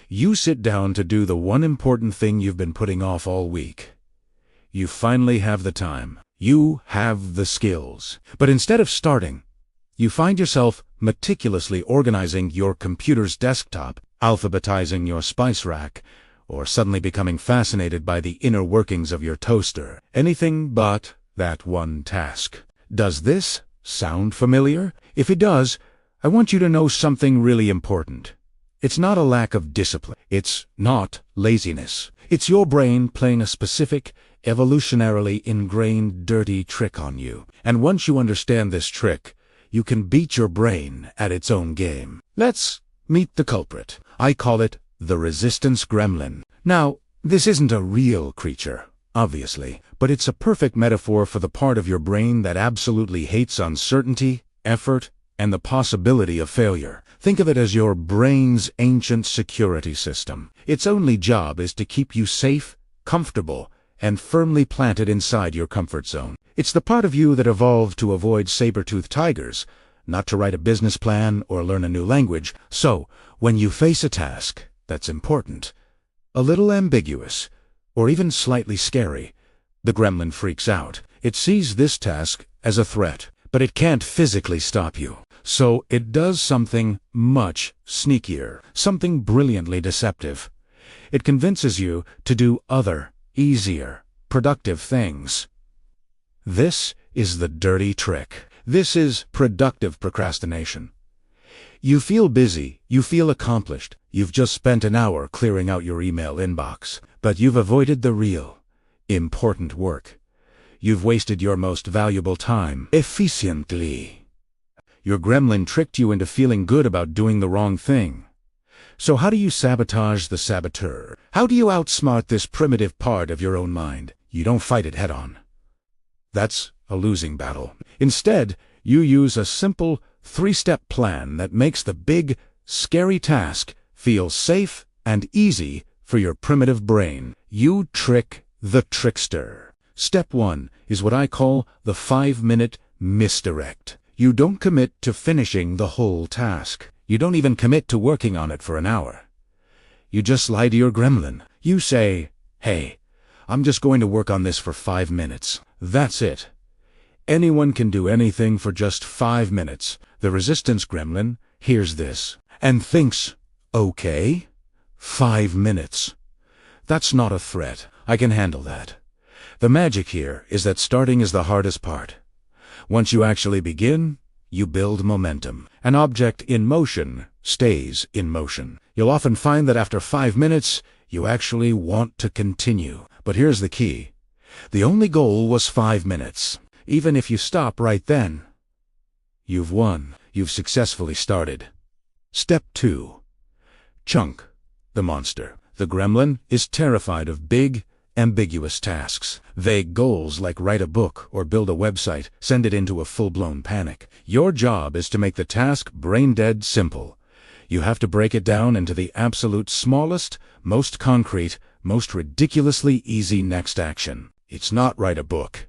You sit down to do the one important thing you've been putting off all week. You finally have the time. You have the skills. But instead of starting, you find yourself meticulously organizing your computer's desktop, alphabetizing your spice rack, or suddenly becoming fascinated by the inner workings of your toaster. Anything but that one task. Does this sound familiar? If it does, I want you to know something really important. It's not a lack of discipline. It's not laziness. It's your brain playing a specific, evolutionarily ingrained dirty trick on you. And once you understand this trick, you can beat your brain at its own game. Let's meet the culprit. I call it the resistance gremlin. Now, this isn't a real creature, obviously, but it's a perfect metaphor for the part of your brain that absolutely hates uncertainty, effort, and the possibility of failure. Think of it as your brain's ancient security system. Its only job is to keep you safe, comfortable, and firmly planted inside your comfort zone. It's the part of you that evolved to avoid saber-toothed tigers, not to write a business plan or learn a new language. So, when you face a task that's important, a little ambiguous, or even slightly scary, the gremlin freaks out. It sees this task as a threat, but it can't physically stop you. So it does something much sneakier, something brilliantly deceptive. It convinces you to do other, easier, productive things. This is the dirty trick. This is productive procrastination. You feel busy, you feel accomplished, you've just spent an hour clearing out your email inbox, but you've avoided the real, important work. You've wasted your most valuable time efficiently. Your gremlin tricked you into feeling good about doing the wrong thing. So how do you sabotage the saboteur? How do you outsmart this primitive part of your own mind? You don't fight it head-on. That's a losing battle. Instead, you use a simple, three-step plan that makes the big, scary task feel safe and easy for your primitive brain. You trick the trickster. Step 1 is what I call the 5-minute misdirect. You don't commit to finishing the whole task. You don't even commit to working on it for an hour. You just lie to your gremlin. You say, "Hey, I'm just going to work on this for 5 minutes." That's it. Anyone can do anything for just 5 minutes. The resistance gremlin hears this and thinks, "Okay, 5 minutes. That's not a threat. I can handle that." The magic here is that starting is the hardest part. Once you actually begin, you build momentum. An object in motion stays in motion. You'll often find that after 5 minutes, you actually want to continue. But here's the key. The only goal was 5 minutes. Even if you stop right then, you've won. You've successfully started. Step 2. Chunk the monster. The gremlin is terrified of big, ambiguous tasks. Vague goals like write a book or build a website send it into a full-blown panic. Your job is to make the task brain-dead simple. You have to break it down into the absolute smallest, most concrete, most ridiculously easy next action. It's not write a book.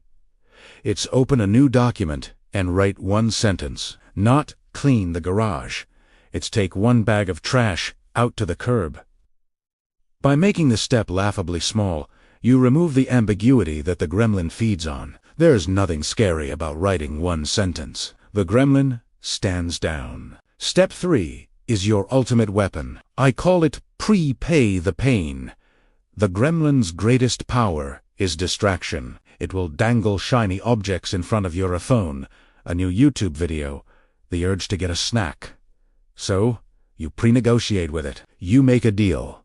It's open a new document and write one sentence. Not clean the garage. It's take one bag of trash out to the curb. By making the step laughably small, you remove the ambiguity that the gremlin feeds on. There's nothing scary about writing one sentence. The gremlin stands down. Step 3 is your ultimate weapon. I call it prepay the pain. The gremlin's greatest power is distraction. It will dangle shiny objects in front of your phone, a new YouTube video, the urge to get a snack. So, you pre-negotiate with it. You make a deal.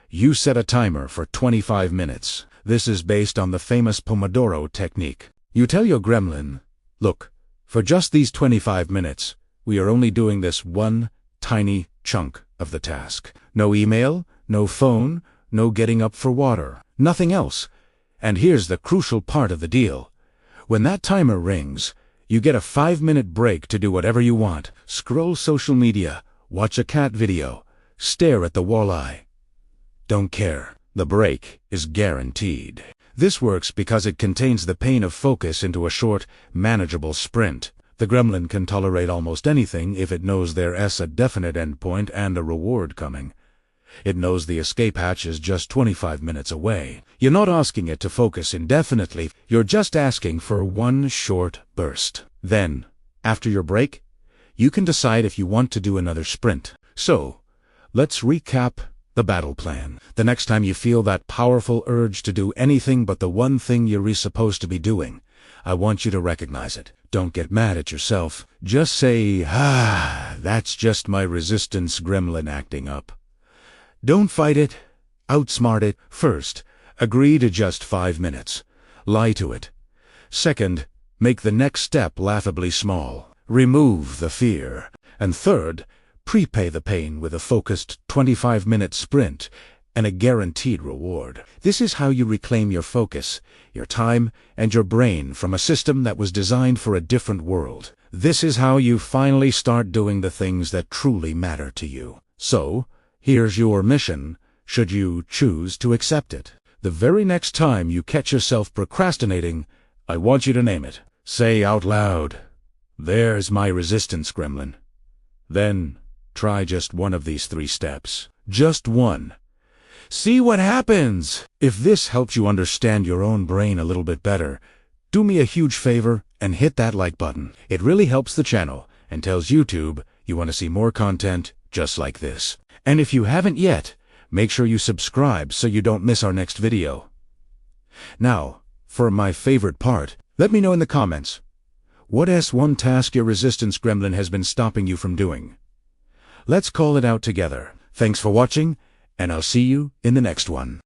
You set a timer for 25 minutes. This is based on the famous Pomodoro Technique. You tell your gremlin, "Look, for just these 25 minutes, we are only doing this one tiny chunk of the task. No email, no phone, no getting up for water, nothing else. And here's the crucial part of the deal. When that timer rings, you get a 5-minute break to do whatever you want. Scroll social media, watch a cat video, stare at the walleye. Don't care. The break is guaranteed." This works because it contains the pain of focus into a short, manageable sprint. The gremlin can tolerate almost anything if it knows there's a definite endpoint and a reward coming. It knows the escape hatch is just 25 minutes away. You're not asking it to focus indefinitely. You're just asking for one short burst. Then, after your break, you can decide if you want to do another sprint. So, let's recap the battle plan. The next time you feel that powerful urge to do anything but the one thing you're supposed to be doing, I want you to recognize it. Don't get mad at yourself. Just say, that's just my resistance gremlin acting up. Don't fight it. Outsmart it. First, agree to just 5 minutes. Lie to it. Second, make the next step laughably small. Remove the fear. And third, prepay the pain with a focused 25-minute sprint and a guaranteed reward. This is how you reclaim your focus, your time, and your brain from a system that was designed for a different world. This is how you finally start doing the things that truly matter to you. So, here's your mission, should you choose to accept it. The very next time you catch yourself procrastinating, I want you to name it. Say out loud, "There's my resistance gremlin." Then, try just one of these 3 steps. Just one. See what happens! If this helps you understand your own brain a little bit better, do me a huge favor and hit that like button. It really helps the channel and tells YouTube you want to see more content just like this. And if you haven't yet, make sure you subscribe so you don't miss our next video. Now, for my favorite part, let me know in the comments, what S1 task your resistance gremlin has been stopping you from doing? Let's call it out together. Thanks for watching, and I'll see you in the next one.